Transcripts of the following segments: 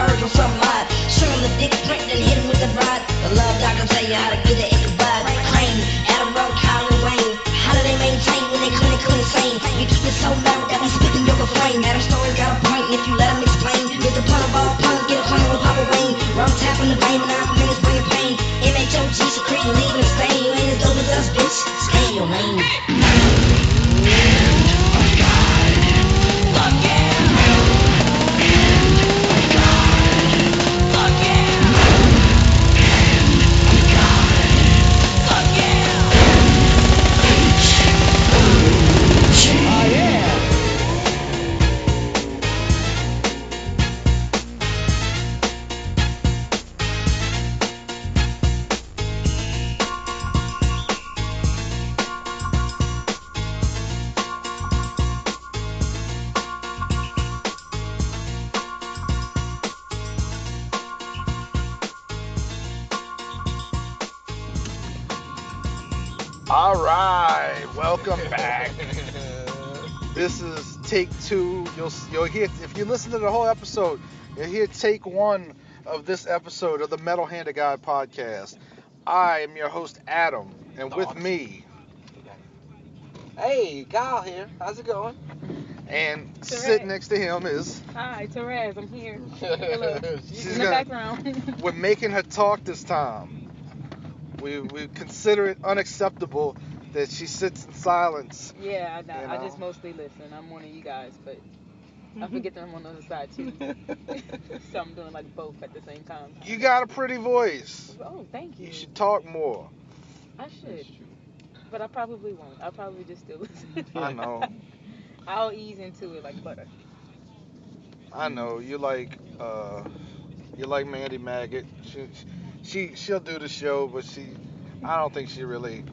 purge on some mod. Show him the dick print, then hit him with the rod. The love doctor tell you how to get the Ichabod. Crane, Adam Rowe, Colin Wayne. How do they maintain when they clinically insane? You keep it so loud that we spitting your refrain. Adam Story got a point, and if you let him explain, get the pun of all puns, get a pun with Papa Wayne. Rum tapping the vein, and 9 minutes bringing pain. MHOG secreting, leaving a stain. You ain't as dope as us, bitch. Stay in your lane. All right, welcome back. This is take 2. You'll hear, if you listen to the whole episode, you'll hear take 1 of this episode of the Metal Handed Guy podcast. I am your host Adam, and with me, hey, Kyle here. How's it going? and Tereze. sitting next to him is. Hi, Tereze, I'm here. Hello. She's In the background. We're making her talk this time. We consider it unacceptable that she sits in silence. Yeah, I know. You I know? just mostly listen. I'm one of you guys, but I forget that I'm on the other side too. So I'm doing like both at the same time. You got a pretty voice. Oh, thank you. You should talk more. I should. But I probably won't. I'll probably just still listen. I know. I'll ease into it like butter. I know. You're like Mandy Maggot. She'll do the show, but I don't think she really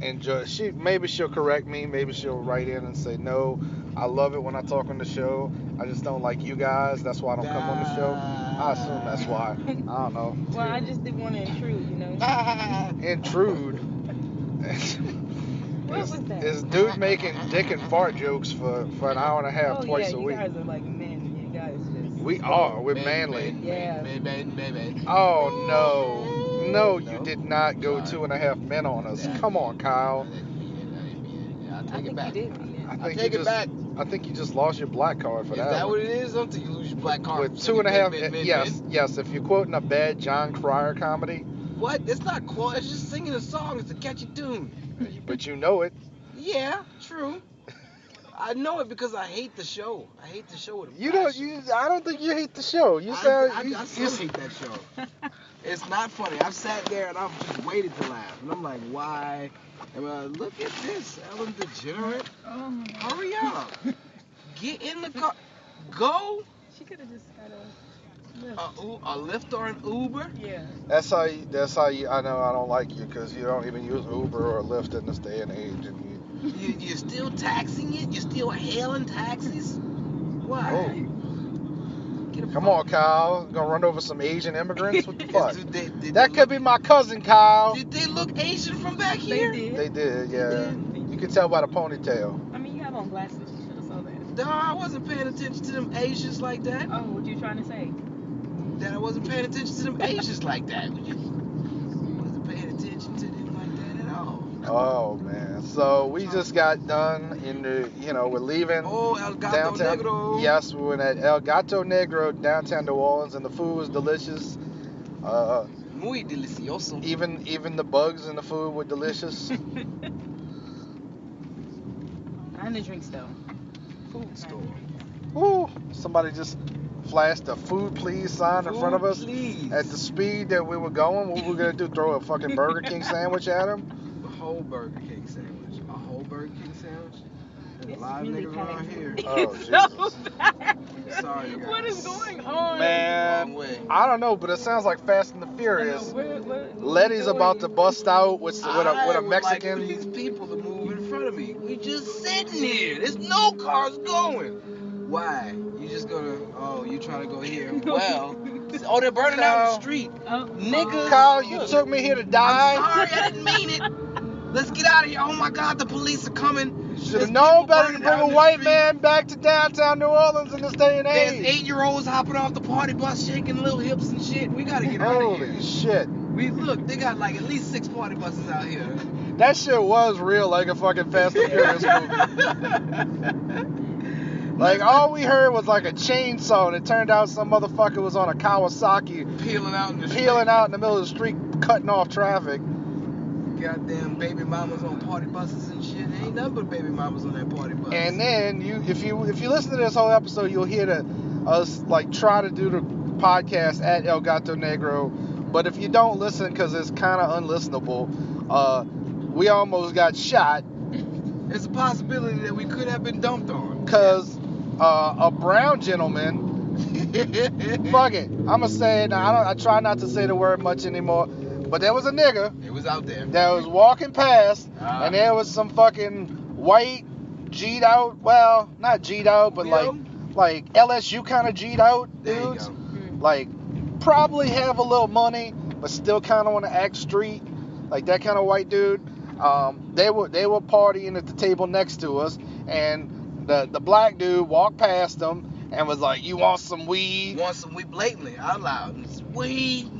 enjoys. Maybe she'll correct me. Maybe she'll write in and say, no, I love it when I talk on the show. I just don't like you guys. That's why I don't come on the show. I assume that's why. I don't know. Well, I just didn't want to intrude, you know. Intrude. What was that? Is dude making dick and fart jokes for an hour and a half twice a week? You guys are like men. You guys just. We are. We're manly. Yeah. Man. Oh no, you did not go 2.5 men on us. Come on, Kyle. I'll I take it back. think you did. I'll take it back. I think you just lost your black card for Is that. that one. what it is? Until you lose your black card. With 2.5, yes. If you're quoting a bad John Cryer comedy, What? It's not quote. It's just singing a song. It's a catchy tune. but you know it. Yeah, true. I know it because I hate the show. I hate the show with a You don't. passion. I don't think you hate the show. You I sound. still hate that show. It's not funny. I've sat there and I've just waited to laugh. And I'm like, why? And look at this, Ellen DeGenerate. Oh my God. Hurry up. Get in the car. Go. She could have just got a A Lyft or an Uber. Yeah. That's how you. I know I don't like you because you don't even use Uber or Lyft in this day and age, and You're still taxing it? You're still hailing taxis? Why? Oh. Come on, Kyle. Gonna run over some Asian immigrants? What the fuck? That could be my cousin, Kyle. Did they look Asian from back here? They did, yeah. You can tell by the ponytail. I mean, you have on glasses. You should have saw that. No, I wasn't paying attention to them Asians like that. Oh, what you trying to say? That I wasn't paying attention to them Asians like that. Wasn't paying attention to them like that at all. Oh man. So we just got done we're leaving Oh, El Gato downtown. Negro. Yes, we went at El Gato Negro downtown New Orleans, and the food was delicious. Muy delicioso. Even the bugs in the food were delicious. And the drinks though. Food store. Woo! Somebody just flashed a food please sign in front of us. Please. At the speed that we were going. What were we gonna do? Throw a fucking Burger King sandwich at him? A whole Burger King sandwich. A whole Burger King sandwich? There's It's a lot of really niggas around packed. here. Oh, Jesus. Sorry, guys. What is going on? Man, Wrong way. I don't know, but it sounds like Fast and the Furious. Where Letty's about to bust out with a Mexican. Like these people to move in front of me. We just sitting here. There's no cars going. Why? You just you trying to go here? Well, they're burning out the street. Nigga. Kyle, you took me here to die. I'm sorry, I didn't mean it. Let's get out of here. Oh my God, the police are coming. Should have known better to bring a white man back to downtown New Orleans in this day and age. There's 8-year-olds hopping off the party bus, shaking little hips and shit. We gotta get out of here. Holy shit. They got like at least 6 party buses out here. That shit was real, like a fucking Fast and Furious movie. Like, all we heard was like a chainsaw, and it turned out some motherfucker was on a Kawasaki Peeling out in the middle of the street, cutting off traffic. Goddamn baby mamas on party buses and shit. Ain't nothing but baby mamas on that party bus. And then if you listen to this whole episode, you'll hear us like try to do the podcast at El Gato Negro. But if you don't listen, because it's kind of unlistenable, we almost got shot. It's a possibility that we could have been dumped on. Because a brown gentleman, fuck it, I'm going to say it. I try not to say the word much anymore. But there was a nigga. It was out there. That was walking past, and there was some fucking white, G'd out, well, not G'd out, but like LSU kind of G'd out dudes. Like, probably have a little money, but still kind of want to act street. Like that kind of white dude. They were partying at the table next to us, and the black dude walked past them and was like, "You want some weed?" Want some weed blatantly, out loud. Weed.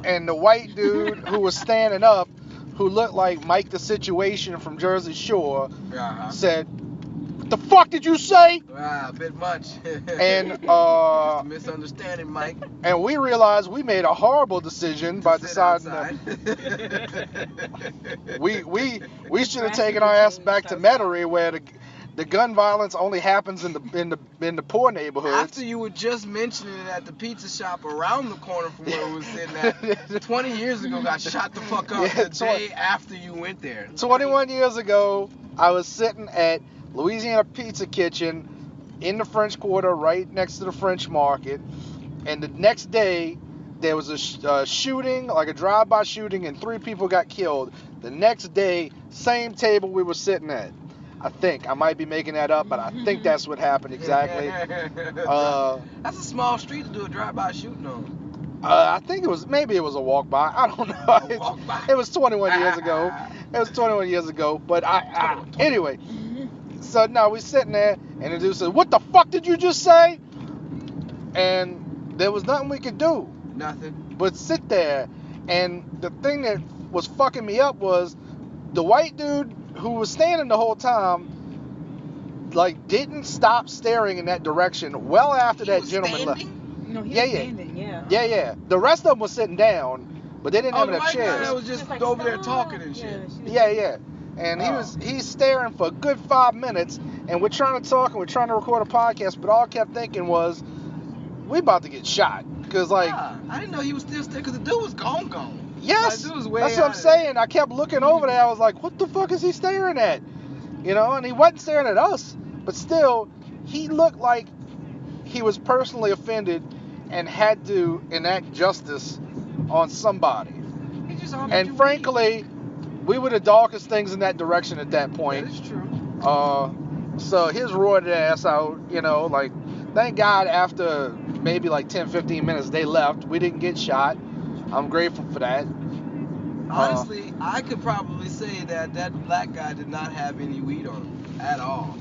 And the white dude who was standing up, who looked like Mike the Situation from Jersey Shore, said, "What the fuck did you say?" A bit much. And misunderstanding, Mike. And we realized we made a horrible decision by deciding that we should have taken our ass back to Metairie, where the gun violence only happens in the poor neighborhoods. After you were just mentioning it at the pizza shop around the corner from where we were sitting at, 20 years ago got shot the fuck up the day after you went there. 21 years ago, I was sitting at Louisiana Pizza Kitchen in the French Quarter, right next to the French Market, and the next day there was a shooting, like a drive-by shooting, and 3 people got killed. The next day, same table we were sitting at. I think. I might be making that up, but I think that's what happened exactly. That's a small street to do a drive-by shooting on. I think it was a walk-by. I don't know. It was 21 years ago. But anyway. So now we're sitting there, and the dude says, "What the fuck did you just say?" And there was nothing we could do. Nothing. But sit there. And the thing that was fucking me up was the white dude who was standing the whole time, like, didn't stop staring in that direction well after that gentleman left. No, he was standing, Yeah. The rest of them was sitting down, but they didn't have enough chairs. The white guy was just like, over there talking and shit. Yeah. And he's staring for a good 5 minutes, and we're trying to talk and we're trying to record a podcast, but all I kept thinking was, we about to get shot. Because, like... I didn't know he was still staring, because the dude was gone. Yes, that's what I'm saying. I kept looking over there. I was like, what the fuck is he staring at? You know, and he wasn't staring at us. But still, he looked like he was personally offended and had to enact justice on somebody. And frankly, we were the darkest things in that direction at that point. That is true. So his roared ass out, you know, like, thank God after maybe like 10, 15 minutes they left. We didn't get shot. I'm grateful for that. Honestly, I could probably say that black guy did not have any weed on him at all.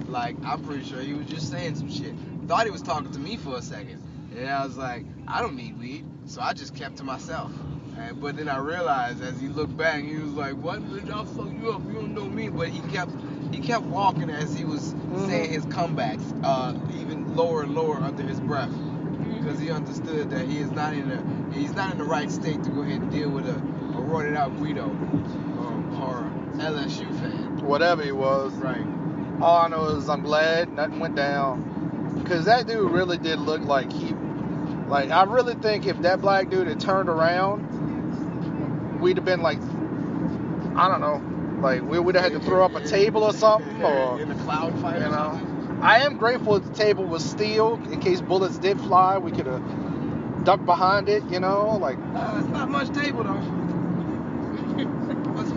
Like, I'm pretty sure he was just saying some shit. Thought he was talking to me for a second. And I was like, I don't need weed. So I just kept to myself. But then I realized as he looked back, he was like, what? I'll fuck you up. You don't know me. But he kept walking as he was saying his comebacks, even lower and lower under his breath. Because he understood that he's not in the right state to go ahead and deal with a roided out Guido or LSU fan. Whatever he was. Right. All I know is I'm glad nothing went down. Because that dude really did look like I really think if that black dude had turned around, we'd have been like, I don't know, like we would have had to throw up a table or something. Or in a cloud fight or something. I am grateful that the table was steel in case bullets did fly. We could have ducked behind it, you know, like. It's not much table though.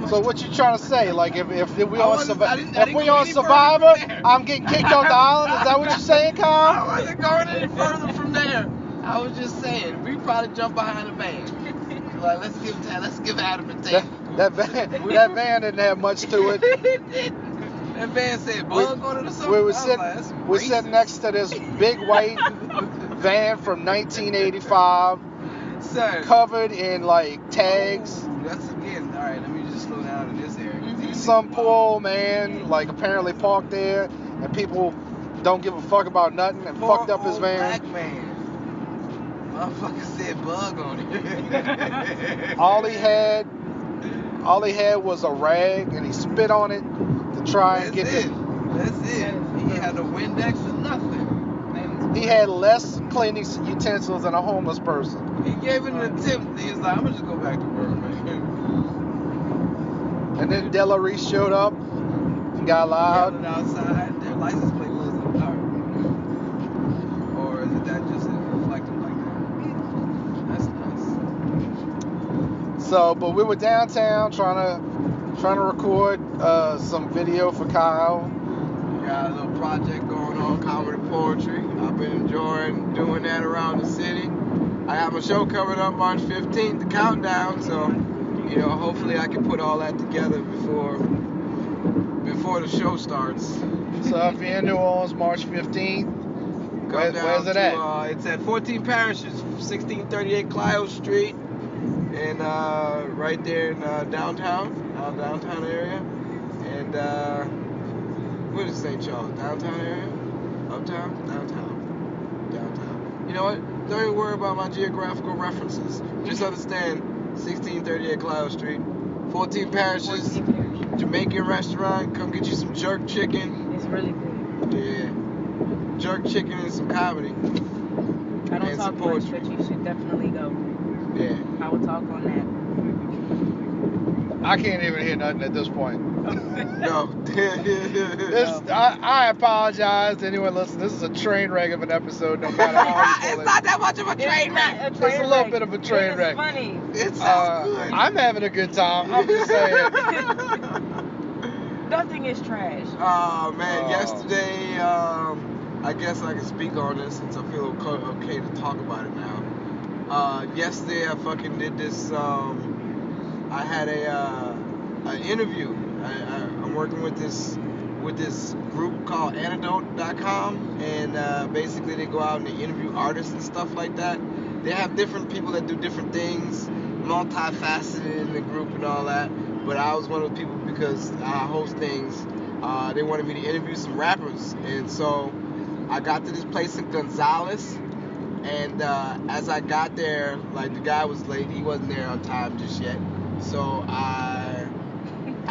So what you trying to say? Like if we on Survivor, I'm getting kicked off the island. Is that what you're saying, Kyle? I wasn't going any further from there. I was just saying we probably jump behind a van. Like let's give Adam a table. That van didn't have much to it. That man said bug on it or something. We're sitting next to this big white van from 1985, Son, covered in like tags. That's again. All right, let me just slow down in this area. Some poor old man, like apparently parked there, and people don't give a fuck about nothing, and fucked up his van. Black man. Motherfucker said bug on it. All he had was a rag, and he spit on it to try and get it. That's it. He had no Windex or nothing. He had less cleaning utensils than a homeless person. He gave it an attempt. He was like, I'm gonna just go back to work, man. And then Della Reese showed up and got loud. Yelling outside. Their license plate was in the dark. Or is it that just reflected like that? That's nice. So, but we were downtown trying to record some video for Kyle. We got a little project going on, comedy poetry. I've been enjoying doing that around the city. I have a show coming up March 15th, the countdown, so hopefully I can put all that together before the show starts. So if you're in New Orleans, March 15th, where's it at? It's at 14 Parishes, 1638 Clio Street, and right there in downtown area. And what is St. Charles? Downtown area? Uptown? Downtown. You know what? Don't even worry about my geographical references. Just understand 1638 Clio Street, 14 Parishes, Jamaican restaurant. Come get you some jerk chicken. It's really good. Yeah. Jerk chicken and some comedy. I don't talk much, but you should definitely go. Yeah. I will talk on that. I can't even hear nothing at this point. No. I apologize to anyone listening. This is a train wreck of an episode, no matter how you It's not that much of a train wreck. It's a little bit of a train wreck. It's funny. It sounds good. I'm having a good time. I'm just saying. Nothing is trash. Oh, man. Yesterday, I guess I can speak on this since I feel okay to talk about it now. Yesterday, I fucking did this. I had an interview. I'm working with this group called Antidote.com, and basically they go out and they interview artists and stuff like that. They have different people that do different things, multifaceted in the group and all that. But I was one of the people because I host things. They wanted me to interview some rappers, and so I got to this place in Gonzales. And as I got there, like the guy was late. He wasn't there on time just yet. So I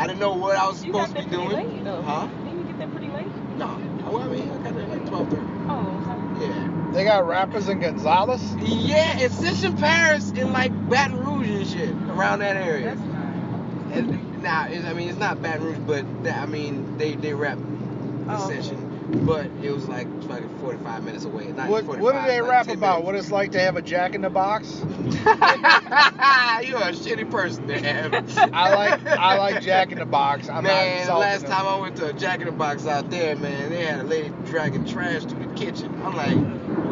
didn't know what I was supposed to be doing. Late, though. Huh? Didn't you get there pretty late? No. Well, I mean, I got there like 12:30. Oh, okay. Yeah. They got rappers in Gonzales? Yeah, it's Central Paris in like Baton Rouge and shit around that area. That's nice. And now, it's not Baton Rouge, but they rap Ascension. But it was like 45 minutes away. What do they rap about? What it's like to have a Jack in the Box? You're a shitty person to have. I like Jack in the Box. Man, last time I went to a Jack in the Box out there, man, they had a lady dragging trash through the kitchen. I'm like,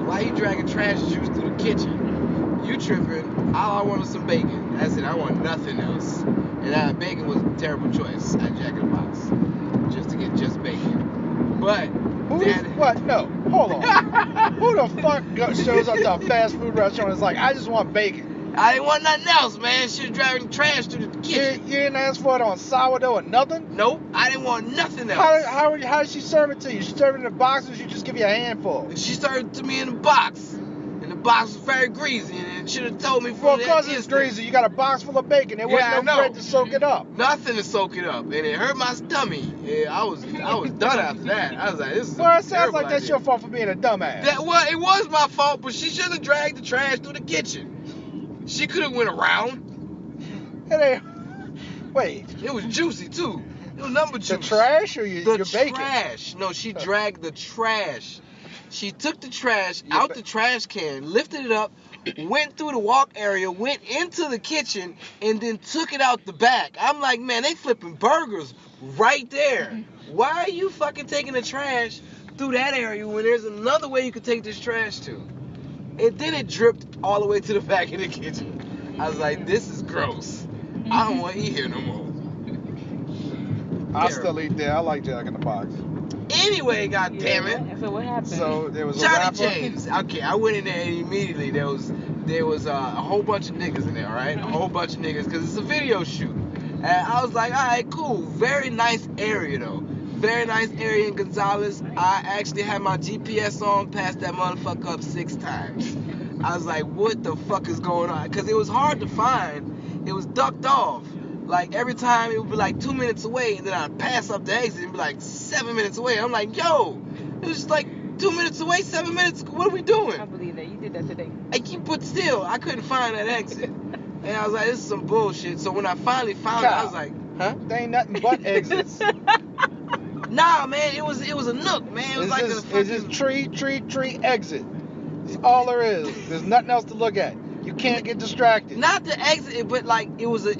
why you dragging trash juice through the kitchen? You tripping. All I want is some bacon. That's it. I want nothing else. And bacon was a terrible choice at Jack in the Box. Just to get just bacon. But what? No, hold on. Who the fuck shows up to a fast food restaurant and is like, I just want bacon? I didn't want nothing else, man. She was driving trash through the kitchen. You didn't ask for it on sourdough or nothing? Nope, I didn't want nothing else. How did she serve it to you? She served it in a box, or she just give you a handful? She served it to me in a box. And the box was very greasy, and should have told me from Well, because it's greasy, you got a box full of bacon. There wasn't no bread to soak it up. Nothing to soak it up, and it hurt my stomach. Yeah, I was done after that. I was like, this is well, it sounds like that's your fault for being a dumbass. It was my fault, but she should have dragged the trash through the kitchen. She could have went around. Wait. It was juicy too. It was number juice. The trash or your bacon? The trash. No, she dragged the trash. She took the trash out the trash can, lifted it up, went through the walk area, went into the kitchen, and then took it out the back. I'm like, man, they flipping burgers right there. Why are you fucking taking the trash through that area when there's another way you could take this trash to? And then it dripped all the way to the back of the kitchen. I was like, this is gross. I don't want to eat here no more. I still eat that. I like Jack in the Box. Anyway, goddammit. So what happened? So there was a Johnny rapper. James. Okay, I went in there and immediately there was a whole bunch of niggas in there, all right? A whole bunch of niggas because it's a video shoot. And I was like, all right, cool. Very nice area though. Very nice area in Gonzales. I actually had my GPS on, passed that motherfucker up 6 times. I was like, what the fuck is going on? Because it was hard to find. It was ducked off. Like, every time it would be like 2 minutes away, and then I'd pass up the exit and be like 7 minutes away. I'm like, yo, it was just like 2 minutes away, 7 minutes. What are we doing? I believe that. You did that today. But still, I couldn't find that exit. And I was like, this is some bullshit. So when I finally found it, I was like, huh? They ain't nothing but exits. Nah, man, it was a nook, man. It was like a fucking... It's just tree, exit. That's all there is. There's nothing else to look at. You can't get distracted. Not the exit, but like it was a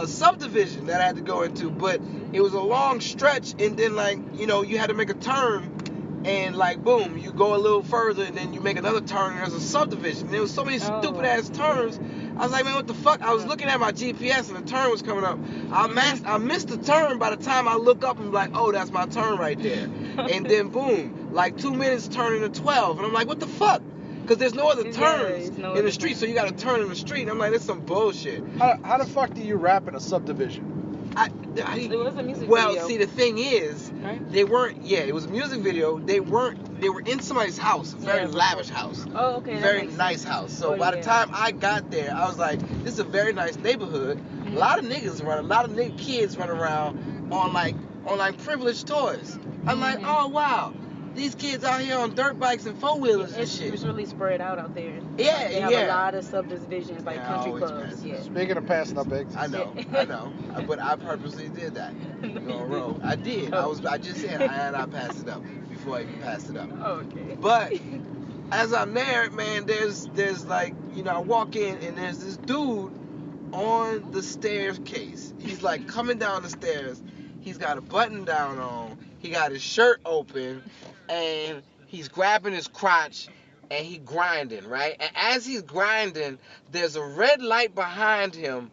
subdivision that I had to go into, but it was a long stretch, and then like, you know, you had to make a turn, and like boom, you go a little further, and then you make another turn, and there's a subdivision. And there was so many stupid ass turns. I was like, man, what the fuck? I was looking at my GPS, and the turn was coming up. I missed the turn by the time I look up and be like, oh, that's my turn right there. And then boom, like 2 minutes turning to 12, and I'm like, what the fuck? Because there's no other turns in the street, so you got to turn in the street. And I'm like, this is some bullshit. How the fuck do you rap in a subdivision? It was a music well, video. see, the thing is, right? They weren't. Yeah, it was a music video. They were in somebody's house, a very lavish house. Oh, okay. Very nice house. So by the time I got there, I was like, this is a very nice neighborhood. Mm-hmm. A lot of niggas run, a lot of kids run around on privileged toys. I'm like, oh wow. These kids out here on dirt bikes and 4-wheelers and shit. It's really spread out there. Yeah, they have a lot of subdivisions, like country clubs. Yeah. Speaking of passing up exits. I know. But I purposely did that. I did. I just said I passed it up before I even passed it up. Okay. But as I'm there, man, there's like, you know, I walk in and there's this dude on the staircase. He's like coming down the stairs. He's got a button down on. He got his shirt open. And he's grabbing his crotch and he grinding, right? And as he's grinding, there's a red light behind him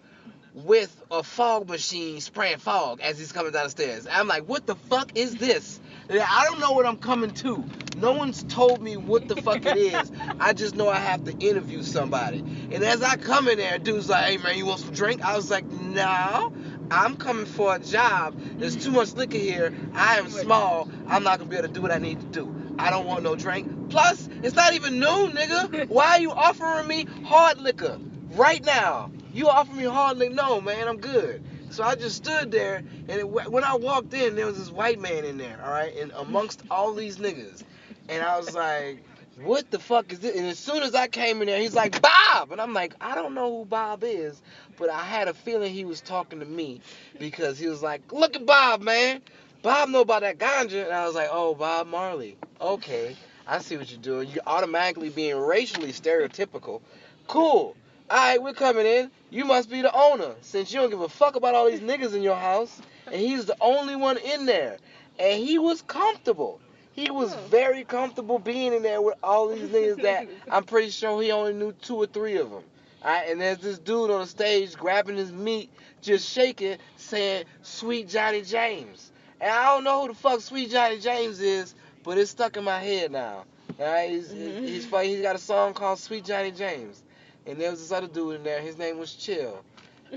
with a fog machine spraying fog as he's coming down the stairs. And I'm like, what the fuck is this? I don't know what I'm coming to. No one's told me what the fuck it is. I just know I have to interview somebody. And as I come in there, dude's like, hey man, you want some drink? I was like, no. I'm coming for a job. There's too much liquor here. I am small. I'm not going to be able to do what I need to do. I don't want no drink. Plus, it's not even noon, nigga. Why are you offering me hard liquor right now? You offering me hard liquor? No, man, I'm good. So I just stood there, and when I walked in, there was this white man in there, all right, and amongst all these niggas. And I was like, what the fuck is this? And as soon as I came in there, he's like, Bob! And I'm like, I don't know who Bob is, but I had a feeling he was talking to me because he was like, look at Bob, man. Bob know about that ganja. And I was like, oh, Bob Marley. Okay, I see what you're doing. You're automatically being racially stereotypical. Cool. All right, we're coming in. You must be the owner since you don't give a fuck about all these niggas in your house. And he's the only one in there. And he was comfortable. He was very comfortable being in there with all these niggas that I'm pretty sure he only knew 2 or 3 of them. All right, and there's this dude on the stage grabbing his meat, just shaking, saying, Sweet Johnny James. And I don't know who the fuck Sweet Johnny James is, but it's stuck in my head now. All right, he's got a song called Sweet Johnny James. And there was this other dude in there, his name was Chill.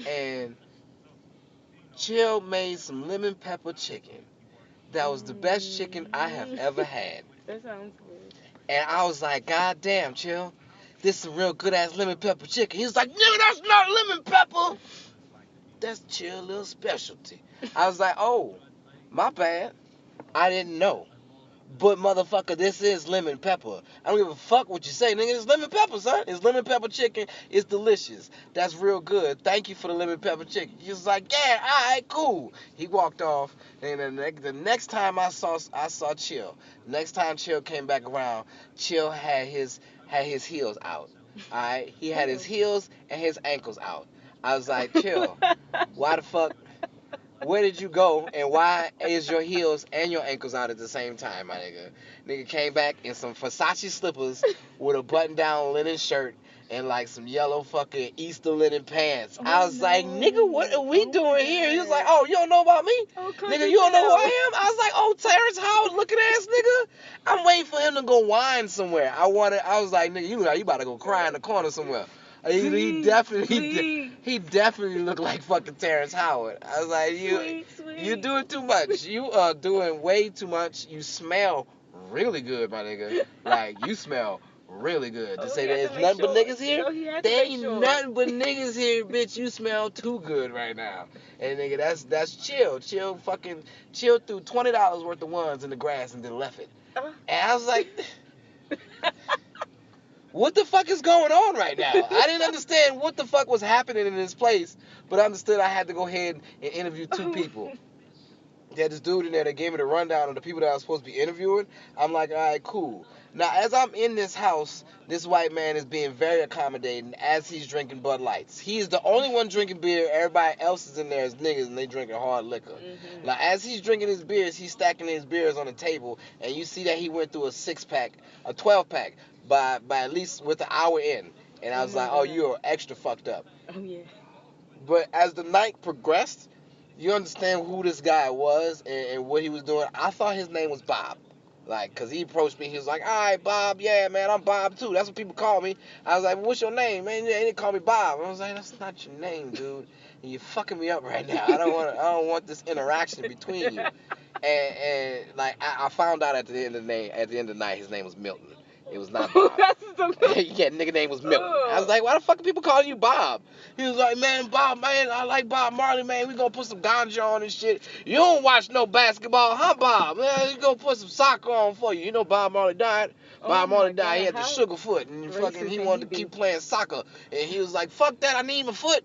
And Chill made some lemon pepper chicken. That was the best chicken I have ever had. That sounds good. And I was like, God damn, Chill. This is some real good ass lemon pepper chicken. He was like, nigga, that's not lemon pepper. That's Chill little specialty. I was like, oh, my bad. I didn't know. But motherfucker, this is lemon pepper. I don't give a fuck what you say, nigga. It's lemon pepper, son. It's lemon pepper chicken. It's delicious. That's real good. Thank you for the lemon pepper chicken. He was like, yeah, all right, cool. He walked off. And the next time I saw Chill. Next time Chill came back around, Chill had his heels out. All right, he had his heels and his ankles out. I was like, Chill. Why the fuck Where did you go, and why is your heels and your ankles out at the same time, my nigga? Nigga came back in some Versace slippers with a button-down linen shirt and like some yellow fucking Easter linen pants. I was like, nigga, what are we doing here? He was like, oh, you don't know about me? Nigga, you don't know who I am? I was like, oh, Terrence Howard looking ass nigga. I'm waiting for him to go whine somewhere. I was like, nigga, you about to go cry in the corner somewhere. He definitely looked like fucking Terrence Howard. I was like, you doing too much. You are doing way too much. You smell really good, my nigga. Like, you smell really good. To say there's nothing but niggas here? There ain't nothing but niggas here, bitch. You smell too good right now. And nigga, that's chill. Chill through $20 worth of ones in the grass and then left it. And I was like, what the fuck is going on right now? I didn't understand what the fuck was happening in this place, but I understood I had to go ahead and interview two people. They had this dude in there that gave me the rundown of the people that I was supposed to be interviewing. I'm like, all right, cool. Now, as I'm in this house, this white man is being very accommodating as he's drinking Bud Lights. He is the only one drinking beer. Everybody else is in there as niggas, and they drinking hard liquor. Mm-hmm. Now, as he's drinking his beers, he's stacking his beers on the table, and you see that he went through a 12-pack by at least with an hour in. And I was like, oh, you're extra fucked up. Oh, yeah. But as the night progressed, you understand who this guy was and what he was doing. I thought his name was Bob. Like, because he approached me. He was like, all right, Bob. Yeah, man, I'm Bob, too. That's what people call me. I was like, well, what's your name, man? Yeah, they didn't call me Bob. I was like, that's not your name, dude. And you're fucking me up right now. I don't want this interaction between you. And like, I found out at the end of the night, his name was Milton. It was not Bob. Yeah, nigga name was Milton. I was like, why the fuck are people calling you Bob? He was like, man, Bob, man, I like Bob Marley, man. We gonna put some ganja on and shit. You don't watch no basketball, huh, Bob? Man, we gonna put some soccer on for you. You know Bob Marley died? Bob Marley died. He had the sugar foot, and fucking he wanted to keep playing soccer. And he was like, fuck that, I need my foot.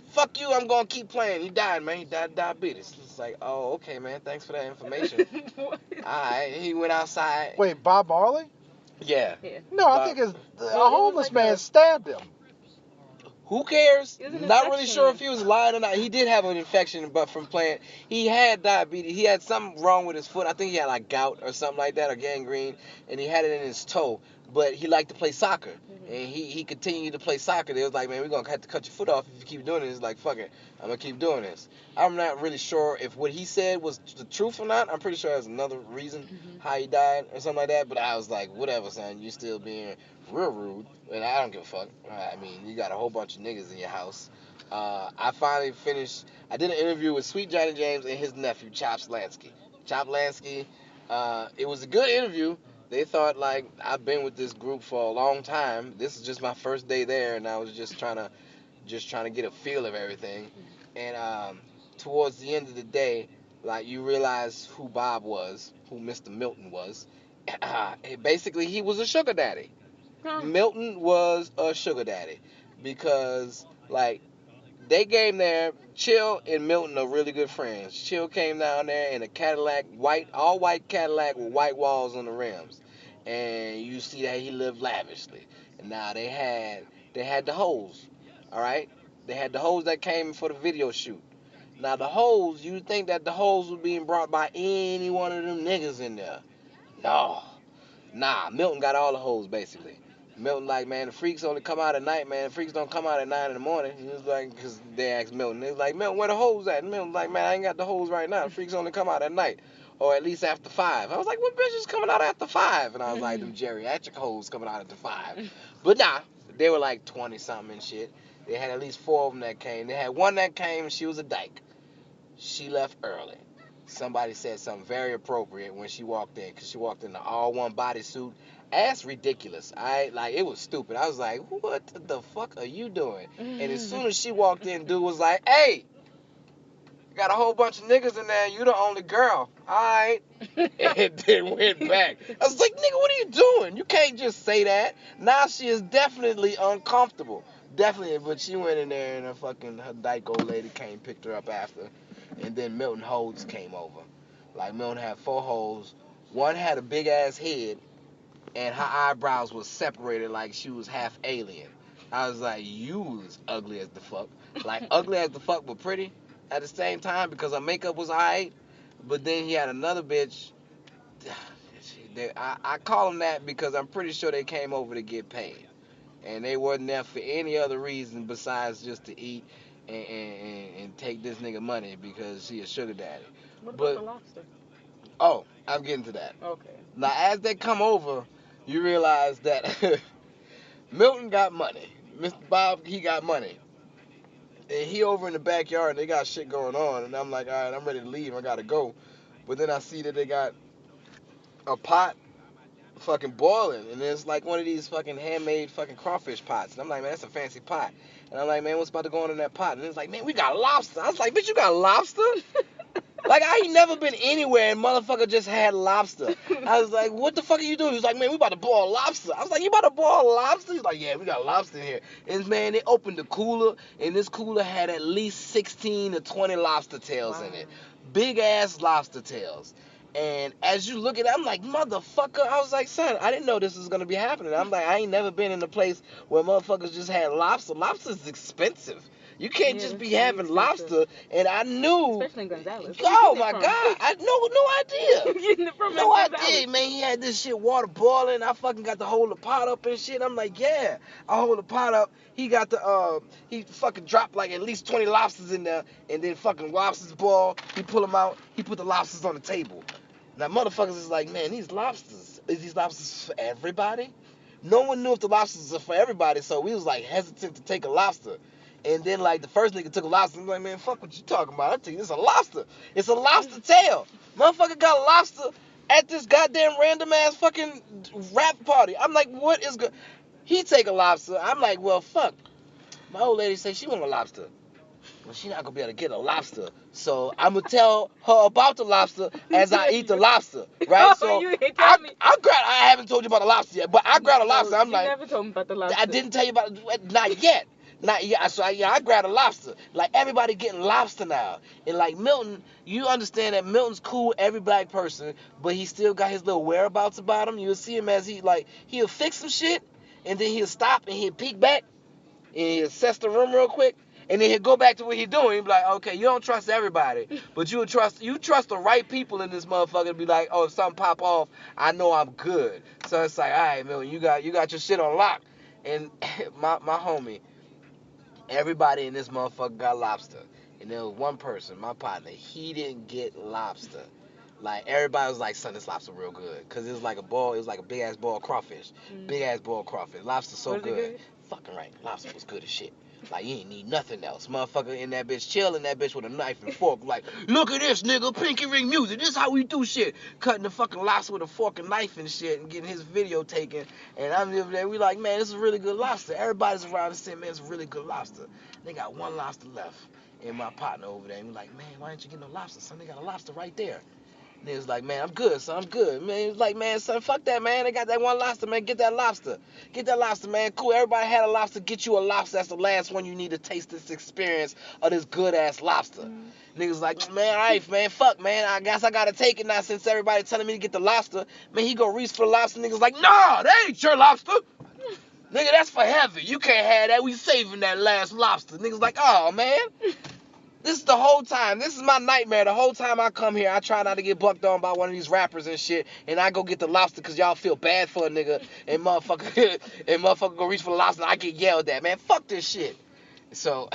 Fuck you, I'm gonna keep playing. He died, man. He died of diabetes. It's like, oh, okay, man. Thanks for that information. Alright, he went outside. Wait, Bob Marley? Yeah. No, I think it's a homeless man stabbed him. Who cares? Not really sure if he was lying or not. He did have an infection, but from playing, he had diabetes. He had something wrong with his foot. I think he had like gout or something like that, or gangrene, and he had it in his toe. But he liked to play soccer, and he continued to play soccer. They was like, man, we're gonna have to cut your foot off if you keep doing this. Like, fuck it, I'm gonna keep doing this. I'm not really sure if what he said was the truth or not. I'm pretty sure there's another reason how he died or something like that. But I was like, whatever, son, you still being real rude, and I don't give a fuck. I mean, you got a whole bunch of niggas in your house. I finally finished. I did an interview with Sweet Johnny James and his nephew, Chops Lansky. Chop Lansky. It was a good interview. They thought, like, I've been with this group for a long time. This is just my first day there, and I was just trying to get a feel of everything. And towards the end of the day, like, you realize who Bob was, who Mr. Milton was. Basically, he was a sugar daddy. Milton was a sugar daddy because, like, they came there. Chill and Milton are really good friends. Chill came down there in a Cadillac, all white Cadillac with white walls on the rims, and you see that he lived lavishly. And now they had the hoes, all right. They had the hoes that came for the video shoot. Now the hoes, you'd think that the hoes were being brought by any one of them niggas in there. No, nah. Milton got all the hoes basically. Milton like, man, the freaks only come out at night, man. The freaks don't come out at 9 in the morning. He was like, because they asked Milton. They was like, Milton, where the hoes at? And Milton like, man, I ain't got the hoes right now. The freaks only come out at night. Or at least after 5. I was like, what bitch is coming out after 5? And I was like, them geriatric hoes coming out after 5. But nah, they were like 20-something and shit. They had at least 4 of them that came. They had one that came, and she was a dyke. She left early. Somebody said something very appropriate when she walked in, because she walked in the all-one bodysuit. Ass ridiculous. It was stupid. I was like, what the fuck are you doing? And as soon as she walked in, dude was like, hey, got a whole bunch of niggas in there, you the only girl. Alright. And then went back. I was like, nigga, what are you doing? You can't just say that. Now she is definitely uncomfortable. Definitely, but she went in there and her dyke old lady came, picked her up after. And then Milton Hodes came over. Like, Milton had 4 hoes. One had a big ass head, and her eyebrows was separated like she was half alien. I was like, you was ugly as the fuck. Like, ugly as the fuck, but pretty. at the same time because her makeup was alright. But then he had another bitch. I call them that because I'm pretty sure they came over to get paid. And they wasn't there for any other reason besides just to eat and take this nigga money because she a sugar daddy. What about the lobster? Oh, I'm getting to that. Okay. Now, as they come over, you realize that Milton got money. Mr. Bob, he got money. And he over in the backyard, and they got shit going on. And I'm like, all right, I'm ready to leave. I got to go. But then I see that they got a pot fucking boiling. And it's like one of these fucking handmade fucking crawfish pots. And I'm like, man, that's a fancy pot. And I'm like, man, what's about to go on in that pot? And it's like, man, we got lobster. I was like, bitch, you got lobster? Like, I ain't never been anywhere and motherfucker just had lobster. I was like, what the fuck are you doing? He was like, man, we about to boil lobster. I was like, you about to boil lobster? He's like, yeah, we got lobster in here. And, man, they opened the cooler, and this cooler had at least 16 to 20 lobster tails in it. Big-ass lobster tails. And as you look at it, I'm like, motherfucker. I was like, son, I didn't know this was going to be happening. I'm like, I ain't never been in a place where motherfuckers just had lobster. Lobster's expensive. You can't just be having lobster. And I knew. Especially in Gonzales. Oh, my God. I no idea. Getting it from No idea, man. He had this shit water boiling. I fucking got to hold the pot up and shit. I'm like, yeah. I hold the pot up. He got the, he fucking dropped like at least 20 lobsters in there. And then fucking lobsters boil. He pull them out. He put the lobsters on the table. Now, motherfuckers is like, man, these lobsters, is these lobsters for everybody? No one knew if the lobsters are for everybody, so we was, like, hesitant to take a lobster. And then, like, the first nigga took a lobster, and I'm like, man, fuck what you talking about. I tell you, it's a lobster. It's a lobster tail. Motherfucker got a lobster at this goddamn random-ass fucking rap party. I'm like, what is good? He take a lobster. I'm like, well, fuck. My old lady say she want a lobster. Well, she not gonna be able to get a lobster, so I'm gonna tell her about the lobster as I eat the lobster, right? So I haven't told you about the lobster yet, but I grabbed a lobster. I'm like, you never told me about the lobster. I didn't tell you about it, not yet. So I grabbed a lobster. Like, everybody getting lobster now. And like Milton, you understand that Milton's cool with every black person, but he still got his little whereabouts about him. You'll see him as he'll fix some shit, and then he'll stop and he'll peek back and he'll assess the room real quick. And then he'll go back to what he's doing. He'll be like, okay, you don't trust everybody, but you trust the right people in this motherfucker to be like, oh, if something pop off, I know I'm good. So it's like, all right, Milton, you got your shit on lock. And my homie, everybody in this motherfucker got lobster. And there was one person, my partner, he didn't get lobster. Like, everybody was like, son, this lobster real good. Because it was like a big-ass ball of crawfish. Big-ass ball of crawfish. Lobster so good. Fucking right. Lobster was good as shit. Like, you ain't need nothing else. Motherfucker in that bitch chilling that bitch with a knife and fork. Like, look at this, nigga. Pinky ring music. This is how we do shit. Cutting the fucking lobster with a fork and knife and shit and getting his video taken. And I'm over there. We like, man, this is really good lobster. Everybody's around and saying, man, it's really good lobster. They got one lobster left. And my partner over there. And we like, man, why didn't you get no lobster, son? They got a lobster right there. Niggas like, man, I'm good, son, I'm good. Man, he was like, man, son, fuck that, man. They got that one lobster, man. Get that lobster. Get that lobster, man. Cool, everybody had a lobster. Get you a lobster. That's the last one you need to taste this experience of this good-ass lobster. Niggas like, man, all right, man, fuck, man. I guess I got to take it now since everybody telling me to get the lobster. Man, he go reach for the lobster. Niggas like, nah, that ain't your lobster. Nigga, that's for heaven. You can't have that. We saving that last lobster. Niggas like, oh, man. This is the whole time. This is my nightmare. The whole time I come here, I try not to get bucked on by one of these rappers and shit, and I go get the lobster because y'all feel bad for a nigga, and motherfucker go reach for the lobster, and I get yelled at. Man, fuck this shit. So,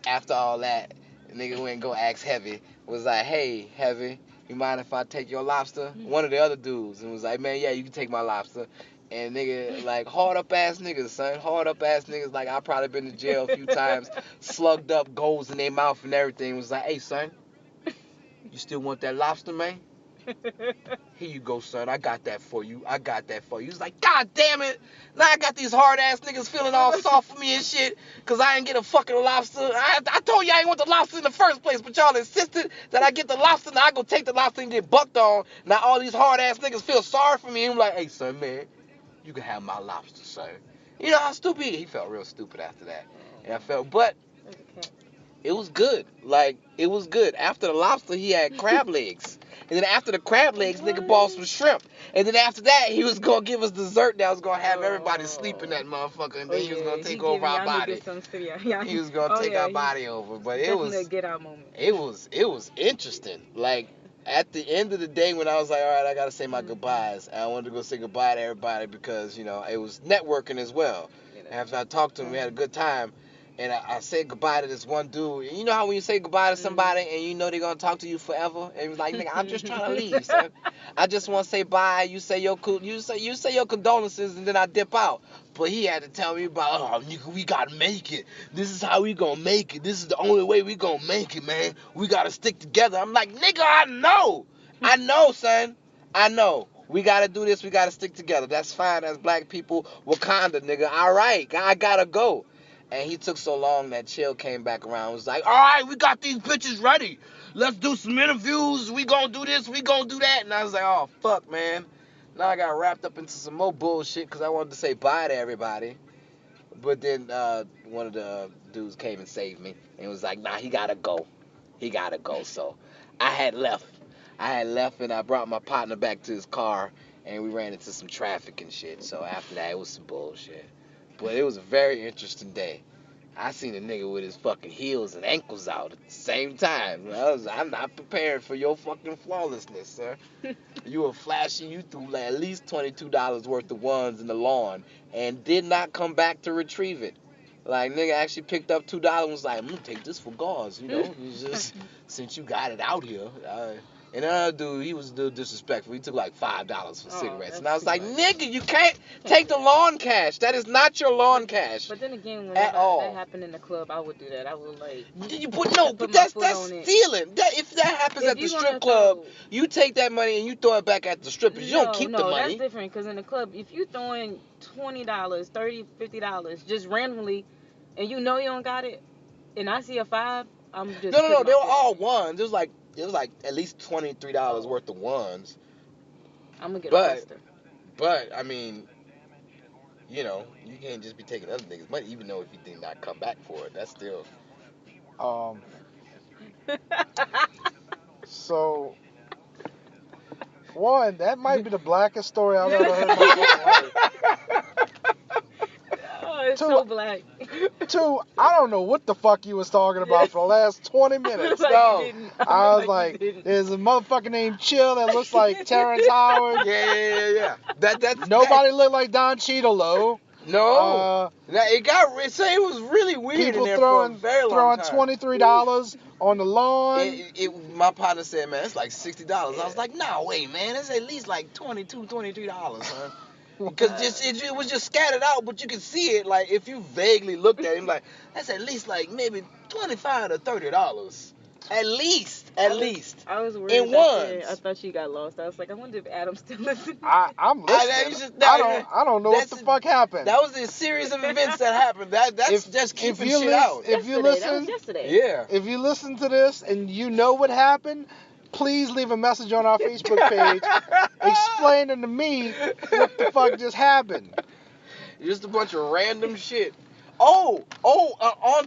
after all that, the nigga went and go ask Heavy. Was like, hey, Heavy, you mind if I take your lobster? One of the other dudes. And was like, man, yeah, you can take my lobster. And nigga, like, hard up ass niggas, son. Hard up ass niggas, like, I probably been to jail a few times, slugged up goals in their mouth and everything. Was like, hey, son, you still want that lobster, man? Here you go, son. I got that for you. I got that for you. He's like, God damn it. Now I got these hard ass niggas feeling all soft for me and shit because I ain't get a fucking lobster. I told you I ain't want the lobster in the first place, but y'all insisted that I get the lobster. Now I go take the lobster and get bucked on. Now all these hard ass niggas feel sorry for me. And I'm like, hey, son, man, you can have my lobster, sir. You know how stupid he felt real stupid after that. And I felt, but it was good. Like, it was good. After the lobster, he had crab legs. And then after the crab legs, nigga bought some shrimp. And then after that, he was gonna give us dessert that was gonna have everybody sleep in that motherfucker, and then he was gonna take over our body. He was gonna take our body over, but it was a get out moment. It was interesting. Like at the end of the day, when I was like, all right, I gotta say my goodbyes, and I wanted to go say goodbye to everybody because it was networking as well. After I talked to him, we had a good time. And I said goodbye to this one dude. And you know how when you say goodbye to somebody and you know they're going to talk to you forever? And he was like, nigga, I'm just trying to leave, son. I just want to say bye. You say your condolences and then I dip out. But he had to tell me about, oh, nigga, we got to make it. This is how we going to make it. This is the only way we going to make it, man. We got to stick together. I'm like, nigga, I know. I know, son. I know. We got to do this. We got to stick together. That's fine as black people. Wakanda, nigga. All right. I got to go. And he took so long that Chill came back around and was like, all right, we got these bitches ready. Let's do some interviews. We gonna do this. We gonna do that. And I was like, oh, fuck, man. Now I got wrapped up into some more bullshit because I wanted to say bye to everybody. But then one of the dudes came and saved me and was like, nah, he gotta go. He gotta go. So I had left. And I brought my partner back to his car and we ran into some traffic and shit. So after that, it was some bullshit. But it was a very interesting day. I seen a nigga with his fucking heels and ankles out at the same time. I'm not prepared for your fucking flawlessness, sir. You were flashing, you threw like at least $22 worth of ones in the lawn and did not come back to retrieve it. Like, nigga actually picked up $2 and was like, I'm gonna take this for gauze, It's just, since you got it out here. And another dude, he was a little disrespectful. He took like $5 for cigarettes. And I was like, nigga, you can't take the lawn cash. That is not your lawn cash. But then again, when that happened in the club, I would do that. I would like... But that's stealing. If that happens at the strip club, you take that money and you throw it back at the strippers. You don't keep the money. No, that's different. Because in the club, if you throwing $20, $30, $50 just randomly, and you know you don't got it, and I see a 5, I'm just... No, they were all ones. It was like at least $23 worth of ones. I'm gonna get arrested. But I mean, you can't just be taking other niggas' money, even though if you did not come back for it. That's still. So, one, that might be the blackest story I've ever heard in my fucking life. It's so black. 2, I don't know what the fuck you was talking about for the last 20 minutes. I was like, there's a motherfucker named Chill that looks like Terrence Howard. Yeah. Nobody looked like Don Cheadle. No. It was really weird in there for a very long time. Throwing $23 on the lawn. My partner said, man, it's like $60. I was like, no, wait, man, it's at least like $23, huh? Because it was just scattered out, but you can see it. Like, if you vaguely looked at him, like, that's at least like maybe $25 to $30. At least. I was worried. In ones. I thought she got lost. I was like, I wonder if Adam's still listening. I'm listening. I don't know what the fuck happened. That was a series of events that happened. That's just keeping shit out. If you listen, that was yesterday. Yeah. If you listen to this and you know what happened, please leave a message on our Facebook page explaining to me what the fuck just happened. Just a bunch of random shit. On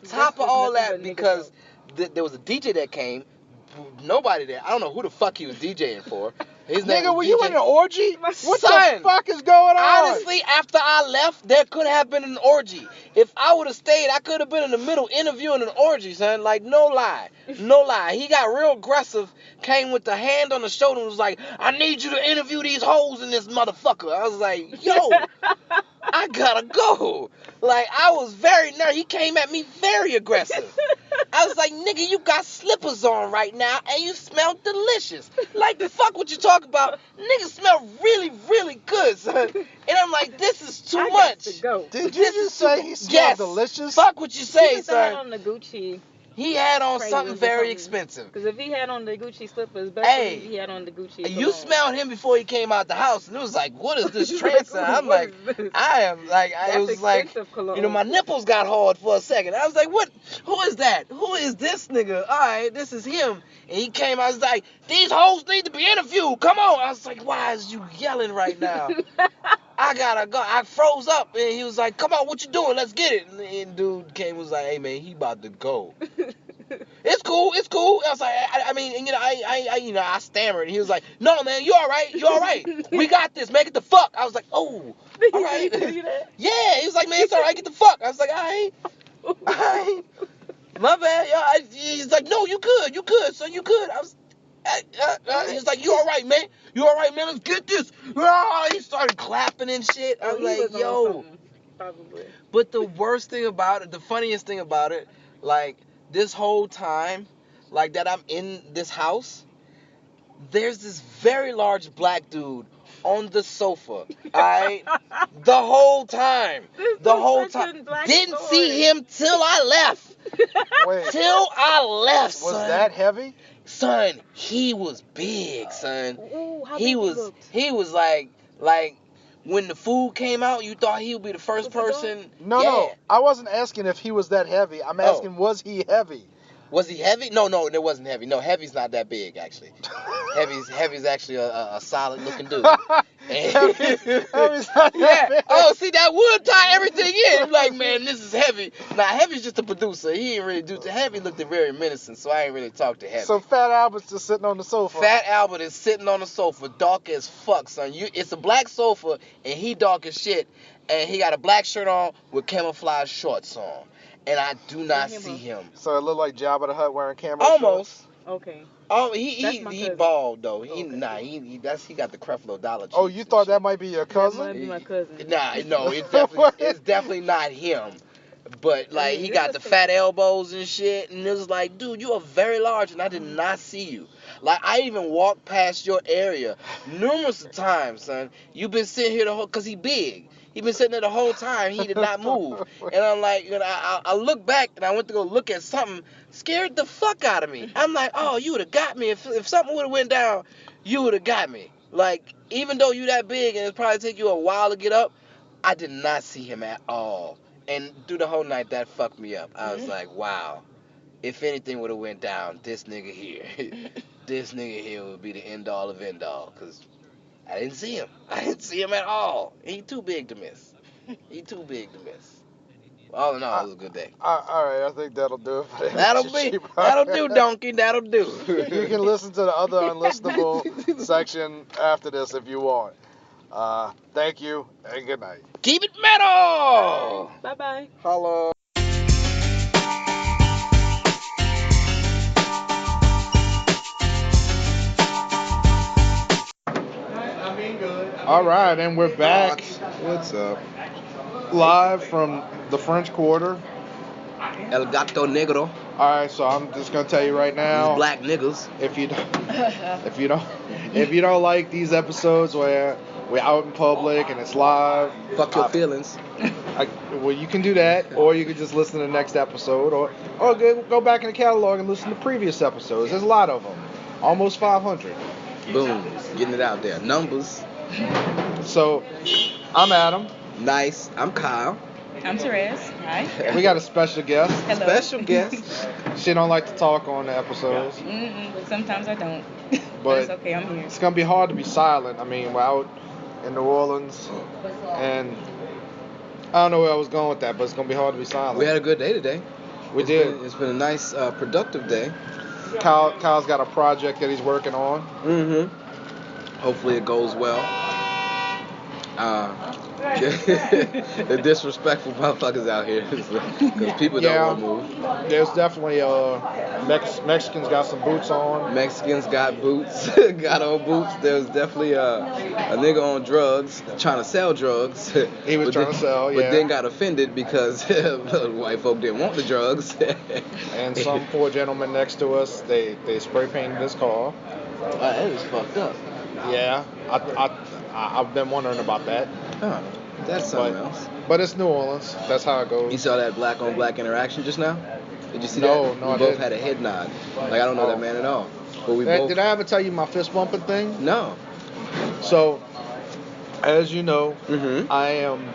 top of all that, because there was a DJ that came, nobody there. I don't know who the fuck he was DJing for. His nigga, were you in an orgy? What Son, the fuck is going on? Honestly, after I left, there could have been an orgy. If I would have stayed, I could have been in the middle interviewing an orgy, son. Like, no lie. He got real aggressive, came with the hand on the shoulder and was like, I need you to interview these hoes in this motherfucker. I was like, yo, I gotta go. Like, I was very nervous. He came at me very aggressive. I was like, nigga, you got slippers on right now and you smell delicious. Like, the fuck what you talk about? Niggas smell really, really good, son. And I'm like, this is too much. Did you just say he smelled delicious? Fuck what you say, son. He had on the Gucci. He had on something very expensive. Because if he had on the Gucci slippers, he had on the Gucci. You smelled him before he came out the house, and it was like, what is this trance? I'm like, it was like, cologne. My nipples got hard for a second. I was like, what? Who is that? Who is this nigga? All right, this is him. And he came, I was like, these hoes need to be interviewed. Come on. I was like, why is you yelling right now? I gotta go. I froze up, and he was like, come on, what you doing? Let's get it. And dude came and was like, hey, man, he about to go. it's cool. I was like, I mean, and, I stammered. And he was like, no, man, you all right. We got this, man, get the fuck. I was like, oh, all right. Yeah, he was like, man, it's all right, get the fuck. I was like, all right. My bad, yo. He's like, no, you good, son, you good. I was, he's like, you all right, man? Let's get this. He started clapping and shit. I was like, yo. Probably. But the worst thing about it, the funniest thing about it, like, this whole time, like, that I'm in this house, there's this very large black dude on the sofa, alright? The whole time. Didn't see him till I left. Wait. Till I left, son. Was that heavy? Son, he was big, son. Ooh, how he big was like when the food came out, you thought he would be the first person. No. I wasn't asking if he was that heavy. I'm asking, was he heavy? Was he heavy? No, it wasn't heavy. No, heavy's not that big, actually. Heavy's actually a solid looking dude. Heavy's not that big. Oh, see, that would tie everything in. I'm like, man, this is Heavy. Nah, Heavy's just a producer. He ain't really do. Heavy looked very menacing, so I ain't really talk to Heavy. So Fat Albert's just sitting on the sofa. Fat Albert is sitting on the sofa, dark as fuck, son. It's a black sofa, and he dark as shit, and he got a black shirt on with camouflage shorts on. And I do not see him. So it looked like Jabba the Hutt wearing camera almost. shorts? Okay. Oh, he bald though. He got the Creflo Dollar. Oh, you thought that might be your cousin? That might be my cousin. Nah, no, it's definitely not him. But like he got the fat elbows and shit, and it was like, dude, you are very large, and I did not see you. Like I even walked past your area numerous times, son. You've been sitting here cause he big. He been sitting there the whole time. He did not move. And I'm like, I look back and I went to go look at something, scared the fuck out of me. I'm like, oh, you would have got me. If something would have went down, you would have got me. Like, even though you that big and it probably take you a while to get up, I did not see him at all. And through the whole night, that fucked me up. I was like, wow. If anything would have went down, this nigga here would be the end all of end all. Because I didn't see him. At all. He too big to miss. All in all, it was a good day. All right, I think that'll do it for that. That'll do, donkey. That'll do. You can listen to the other unlistenable section after this if you want. Thank you, and good night. Keep it metal! Bye-bye. Hello. All right, and we're back. What's up? Live from the French Quarter. El Gato Negro. All right, so I'm just gonna tell you right now. These black niggas. If you don't like these episodes where we're out in public and it's live, fuck your feelings. Well, you can do that, or you can just listen to the next episode, or go back in the catalog and listen to previous episodes. There's a lot of them, almost 500. Boom, getting it out there. Numbers. So, I'm Adam. Nice. I'm Kyle. I'm Tereze. Hi. We got a special guest. Hello. Special guest. She don't like to talk on the episodes. Sometimes I don't. But it's okay, I'm here. It's going to be hard to be silent. I mean, we're out in New Orleans, and I don't know where I was going with that, but it's going to be hard to be silent. We had a good day today. It's been a nice, productive day. Kyle's got a project that he's working on. Mm-hmm. Hopefully it goes well. The disrespectful motherfuckers out here, because people don't want to move. There's definitely Mexicans got some boots on. Mexicans got boots, got on boots. There's definitely a nigga on drugs, trying to sell drugs. He was trying to sell, but then got offended because white folk didn't want the drugs. And some poor gentleman next to us, they spray painted his car. That is fucked up. Yeah, I've been wondering about that. Huh. That's something else. But it's New Orleans. That's how it goes. You saw that black on black interaction just now? Did you see that? No, we I both didn't. had a head nod. Like, I don't know that man at all. But we both... Did I ever tell you my fist bumping thing? No. So, as you know, mm-hmm. I am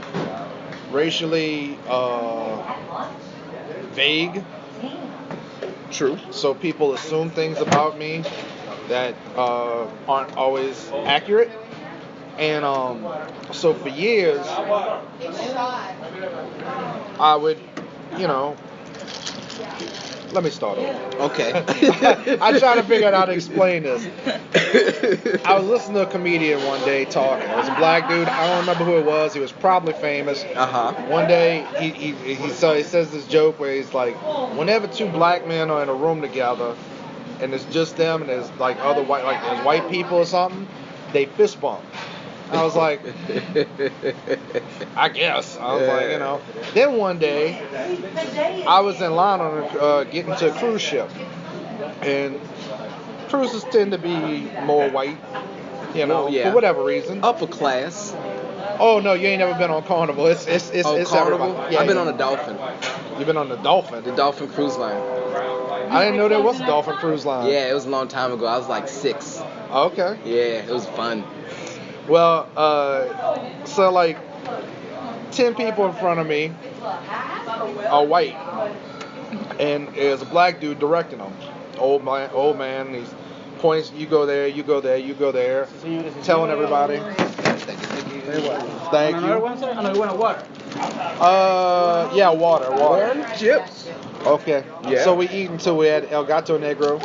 racially vague. True. So people assume things about me that aren't always accurate. And so for years, I would, let me start over. Okay. I'm trying to figure out how to explain this. I was listening to a comedian one day talking. It was a black dude. I don't remember who it was. He was probably famous. One day he says this joke where he's like, whenever two black men are in a room together, and it's just them, and there's like other white, like there's white people or something, they fist bump. I was like, I guess. I was like, you know. Then one day, I was in line on getting to a cruise ship, and cruises tend to be more white, you know, for whatever reason. Upper class. Oh no, you ain't never been on Carnival. It's Carnival. Yeah, I've been on the Dolphin. You've been on the Dolphin? The Dolphin cruise line. I didn't know there was a Dolphin cruise line. Yeah, it was a long time ago. I was like 6. Okay. Yeah, it was fun. Well, so like 10 people in front of me are white, and there's a black dude directing them. Old man. He's points. You go there. You go there. You go there. Telling everybody. Thank you. Another one of water. Yeah, water. Chips. Okay. Yeah. So we eat until we had El Gato Negro.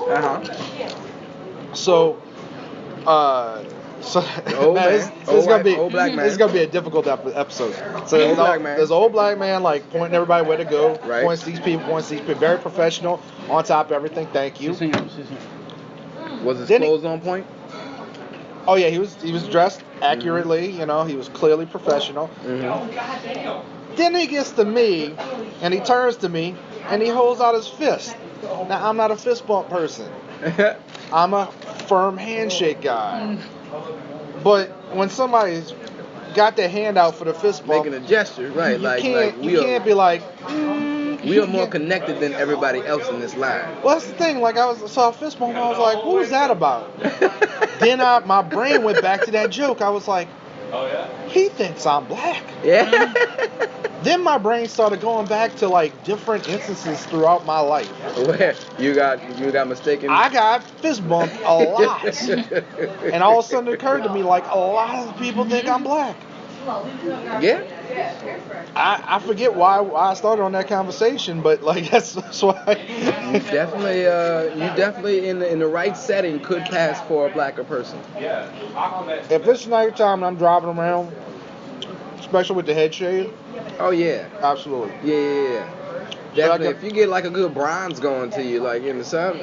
So, old black man. This is gonna be a difficult episode. So there's an old black man like pointing everybody where to go. Right. Points these people. Very professional. On top of everything. Thank you. Was his clothes on point? Oh yeah, he was dressed accurately. You know, he was clearly professional. Then he gets to me, and he turns to me, and he holds out his fist. Now I'm not a fist bump person. I'm a firm handshake guy. But when somebody's got their hand out for the fist bump, making a gesture, right? You can't be like. We are more connected than everybody else in this line. Well, that's the thing. Like I saw a fist bump, and I was like, "What was that about?" Then my brain went back to that joke. I was like, "He thinks I'm black." Yeah. Then my brain started going back to like different instances throughout my life. Where you got mistaken? I got fist bumped a lot, and all of a sudden it occurred to me like a lot of people think I'm black. Yeah. I forget why I started on that conversation, but like that's why. You definitely in the right setting could pass for a blacker person. If it's nighttime and I'm driving around, especially with the head shade. Oh yeah. Absolutely. Yeah. Definitely. If you get like a good bronze going to you, like in the sun,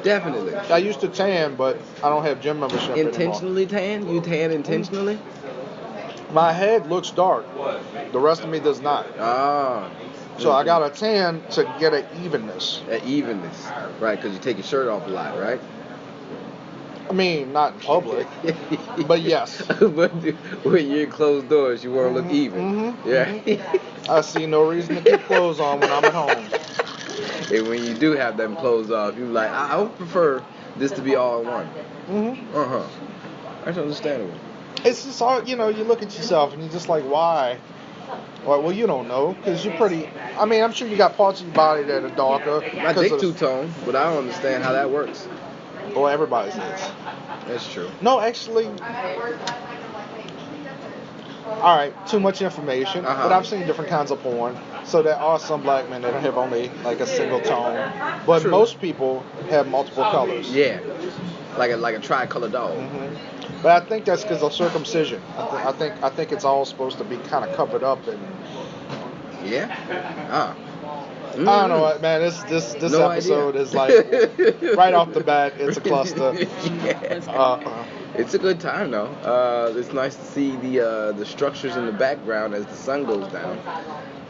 definitely. I used to tan, but I don't have gym membership Intentionally anymore. tan? You tan intentionally? My head looks dark. The rest of me does not. So I got a tan to get an evenness. Right, because you take your shirt off a lot, right? I mean, not in public, but yes. But when you're in closed doors, you want to look even. Yeah. I see no reason to keep clothes on when I'm at home. And when you do have them clothes off, you're like, I would prefer this to be all in one. That's understandable. It's just all, you look at yourself and you're just like, why? Well, you don't know, because you're pretty, I mean, I'm sure you got parts of your body that are darker. My dick two-tone, but I don't understand how that works. Well, everybody's is. That's true. No, actually, all right, too much information, but I've seen different kinds of porn. So there are some black men that have only like a single tone, but most people have multiple colors. Yeah, like a tricolor dog. But I think that's because of circumcision. I think it's all supposed to be kind of covered up and. Yeah. I don't know what, man. This no episode idea. is like right off the bat, it's a cluster. It's a good time though. It's nice to see the structures in the background as the sun goes down.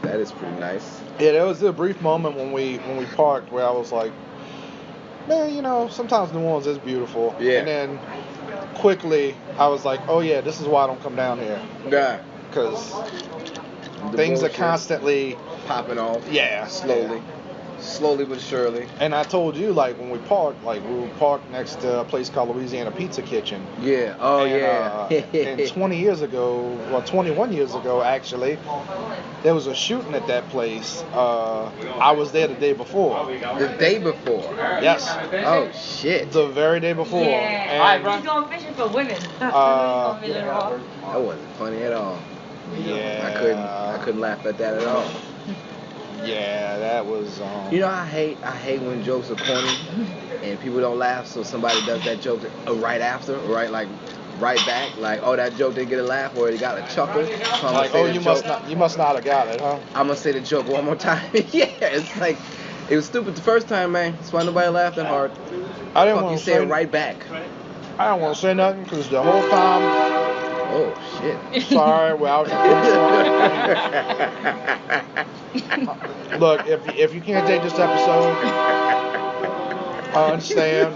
That is pretty nice. Yeah, there was a brief moment when we parked where I was like, man, sometimes New Orleans is beautiful. Yeah. And then quickly I was like, oh yeah, this is why I don't come down here. Yeah. Because things are constantly popping off. Yeah. Slowly but surely. And I told you, like, when we parked, we were parked next to a place called Louisiana Pizza Kitchen. Yeah. And 21 years ago, actually, there was a shooting at that place. I was there the day before. The day before? Yes. Oh, shit. The very day before. Yeah. Alright, bro. He's going fishing for women. That wasn't funny at all. Yeah. I couldn't laugh at that at all. Yeah, that was. You know, I hate when jokes are corny and people don't laugh, so somebody does that joke right after, right? Like right back, like, oh, that joke didn't get a laugh, or it got a chuckle. So like, oh, you must not have got it, huh? I'm gonna say the joke one more time. Yeah, it's like it was stupid the first time, man. That's why nobody laughed that hard. I didn't want to say it right back. I don't want to say nothing because the whole time. Oh shit! Sorry, well. Look, if you can't take this episode, I understand.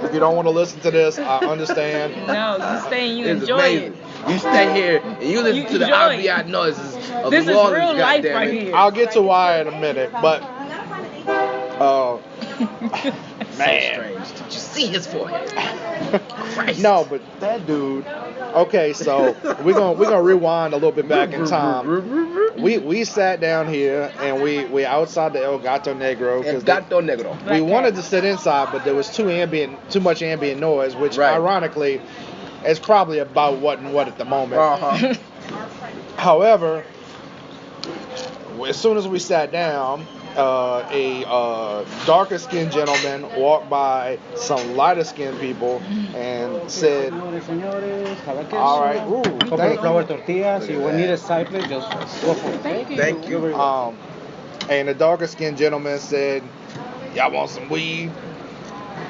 If you don't want to listen to this, I understand. No, you stay and you It's enjoy amazing. it. You stay here and you listen to the RBI noises of this New Orleans. This is real life right here. I'll get to why in a minute, but man, so strange. Did you see his forehead? Christ. No, but that dude. Okay, so we're gonna rewind a little bit back in time. We sat down here and we outside the El Gato Negro because Gato Negro. We wanted to sit inside, but there was too much ambient noise, which ironically is probably about what at the moment. Uh-huh. However, as soon as we sat down, a darker skinned gentleman walked by some lighter skinned people and said, all right, ooh, thank flour tortillas. If we need a side plate, just go for it. Thank you. And the darker skinned gentleman said, y'all want some weed?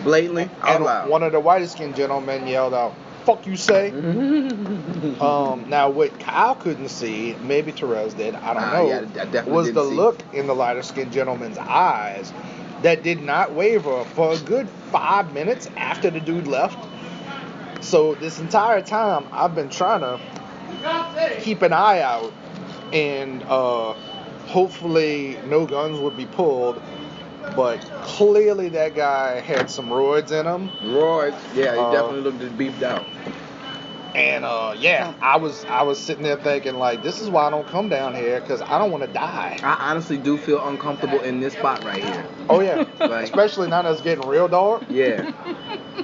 Blatantly, and one of the whiter skinned gentlemen yelled out, fuck you say? Now what Kyle couldn't see, maybe Tereze did, I don't know, was the look in the lighter skinned gentleman's eyes that did not waver for a good 5 minutes after the dude left. So this entire time I've been trying to keep an eye out and hopefully no guns would be pulled. But clearly that guy had some roids in him. Roids, yeah, he definitely looked beefed out. And I was sitting there thinking like, this is why I don't come down here because I don't want to die. I honestly do feel uncomfortable in this spot right here. Oh yeah, especially now that it's getting real dark. Yeah.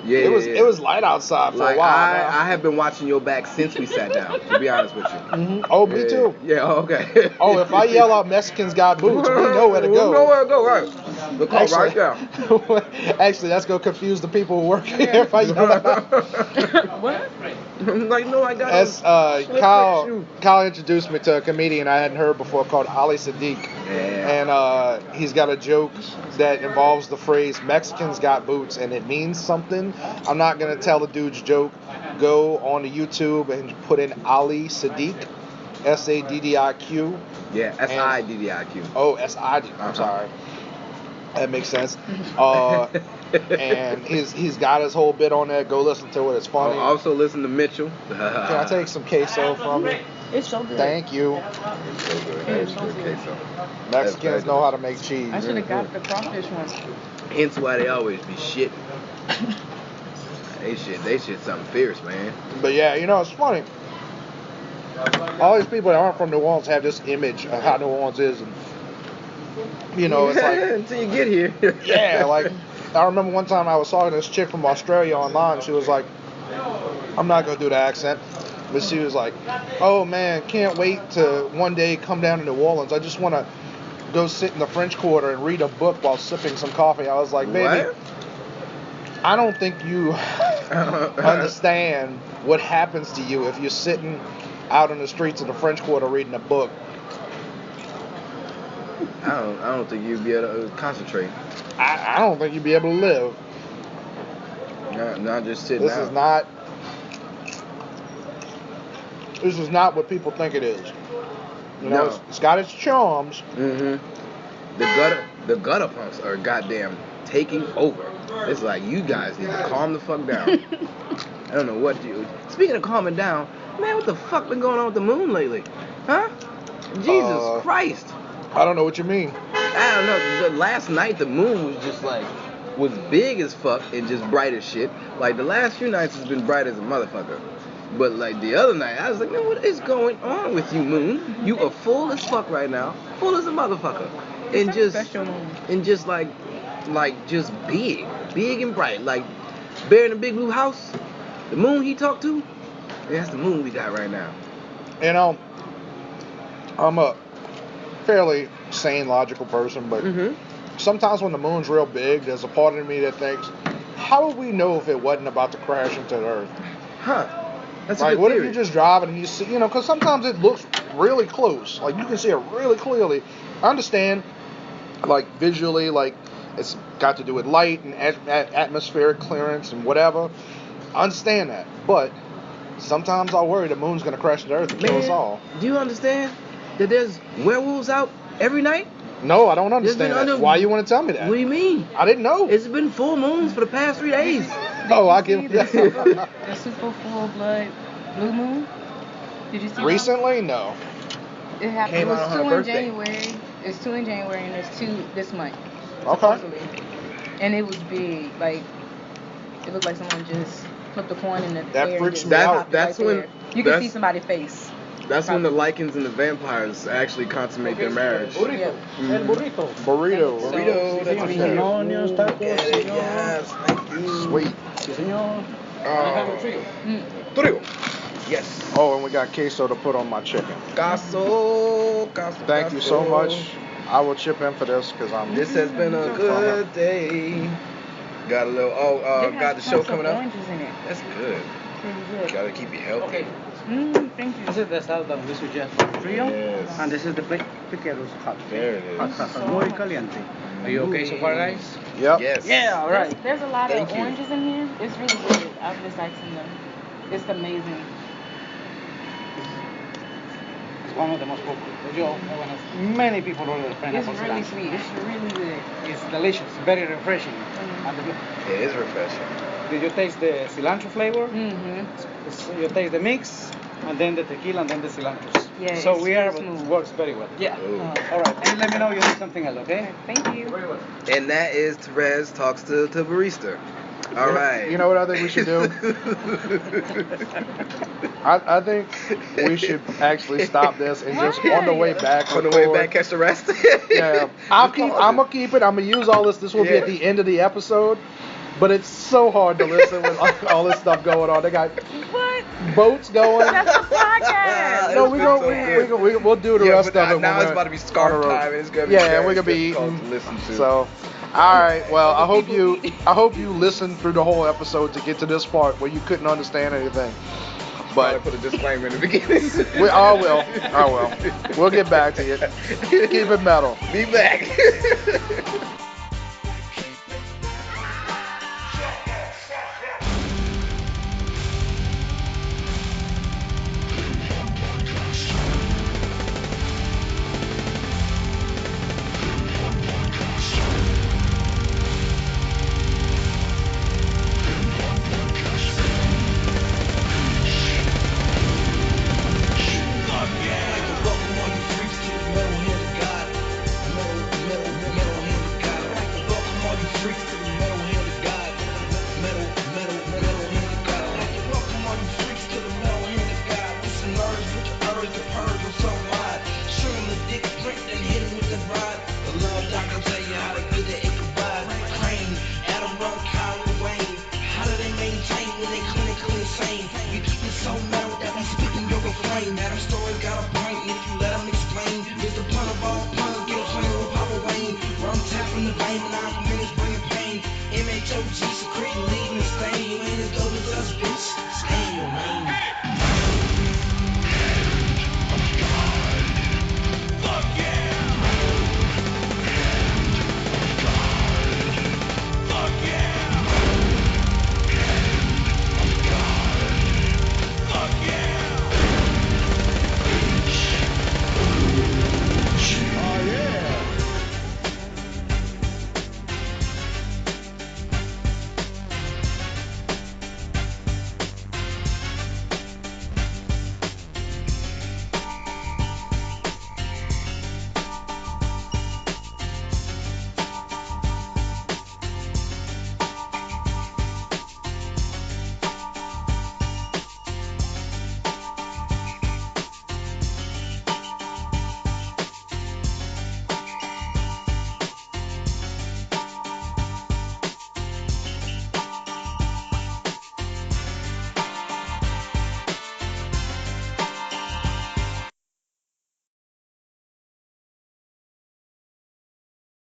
It was light outside for a while. I have been watching your back since we sat down. To be honest with you. Mm-hmm. Oh, me too. Yeah. Okay. Oh, if I yell out Mexicans got boots, we know where to go. We know where to go. Right. Look right down. Actually, that's gonna confuse the people who work here if I yell out. What? Like, no, I got. As Kyle introduced me to a comedian I hadn't heard before called Ali Sadiq, and he's got a joke that involves the phrase Mexicans got boots, and it means something. I'm not gonna tell the dude's joke. Go on to YouTube and put in Ali Sadiq, SADDIQ. Yeah, SIDDIQ. Oh, SID. I'm sorry. That makes sense. And he's got his whole bit on there. Go listen to it. It's funny. Also listen to Mitchell. Can I take some queso from you? It's so good. Thank you. It's so good. It's good queso. Mexicans know how to make cheese. I should have got the crawfish one. Hence why they always be shit. They shit something fierce, man. But yeah, it's funny. All these people that aren't from New Orleans have this image of how New Orleans is, and it's like until you get here. Yeah, like I remember one time I was talking to this chick from Australia online. She was like, I'm not gonna do the accent, but she was like, oh man, can't wait to one day come down to New Orleans. I just want to go sit in the French Quarter and read a book while sipping some coffee. I was like, baby, what? I don't think you understand what happens to you if you're sitting out on the streets of the French Quarter reading a book. I don't think you'd be able to concentrate. I don't think you'd be able to live. Not just sitting This out. This is not what people think it is. No. It's got its charms. Mm-hmm. The gutter punks are goddamn taking over. It's like, you guys need to calm the fuck down. I don't know what you. Speaking of calming down, man, what the fuck been going on with the moon lately? Huh? Jesus Christ. I don't know what you mean. I don't know. Last night the moon was big as fuck and just bright as shit. Like the last few nights it's been bright as a motherfucker. But like the other night I was like, man, what is going on with you, moon? You are full as fuck right now, full as a motherfucker, and just like just big and bright. Like Bear in the Big Blue House, the moon he talked to. That's the moon we got right now. I'm a fairly sane, logical person, but sometimes when the moon's real big, there's a part of me that thinks, how would we know if it wasn't about to crash into the Earth? Huh. That's Like, a good what theory. if you're just driving and you see, because sometimes it looks really close. Like, you can see it really clearly. I understand, like, visually, like, it's got to do with light and atmospheric clearance and whatever. I understand that. But sometimes I worry the moon's going to crash into the Earth and kill us all. Do you understand that there's werewolves out every night? No, I don't understand that. Why you want to tell me that? What do you mean? I didn't know. It's been full moons for the past 3 days. I give the super full blood blue moon. Did you see recently? No. It happened. Came It was out on 2 her in birthday. January. It's 2 in January and there's 2 this month. Okay. Supposedly. And it was big. Like it looked like someone just flipped a coin in the That air. freaks and me just out. popped That's right when- there. You can see somebody's face. That's when the Lycans and the vampires actually consummate their marriage. Yeah. El burrito. Burrito. Burrito, that's Sí, okay. señor. Onions, tacos, señor. Yes, thank you. Sweet. Sí, señor. Trio. Yes. Oh, and we got queso to put on my chicken. Caso. Thank you so much. I will chip in for this because I'm. This has been a good day. Got a little. Got the show coming up. Oranges in it. That's good. Pretty good. Gotta keep you healthy. Okay. Thank you. This is the salad that we suggest for trio. Yes. And this is the piqueros hot. There it is. Hot. Muy caliente. Are you okay so far, guys? Yep. Yes. Yeah, all right. There's a lot Thank of you. oranges in here. It's really good. I've just liked them. It's amazing. It's one of the most popular. Many people order the It's pineapple really cilantro. sweet. It's really good. It's delicious, very refreshing. And It is refreshing. did you taste the cilantro flavor? Mm-hmm. You taste the mix, and then the tequila, and then the cilantro. Yeah, So it's we are, smooth. it works very well. Yeah. Ooh. All right. And let me know you need something else, okay? Thank you. Very well. And that is Tereze talks to barista. All right. You know what I think we should do? I think we should actually stop this and just on the way back. On the way record. back, catch the rest. Yeah, I'm gonna keep it. I'm gonna use all this. This will be at the end of the episode. But it's so hard to listen with all this stuff going on. They got What? boats going. That's a podcast. No, we'll do the rest of it. Now when it's we're about to be on the scarf road. time, and it's gonna be Yeah, we're gonna be difficult eating. to listen to. So, all right. Well, I hope you listened through the whole episode to get to this part where you couldn't understand anything. But But put a disclaimer in the beginning. I will. We'll get back to you. Keep it metal. Be back.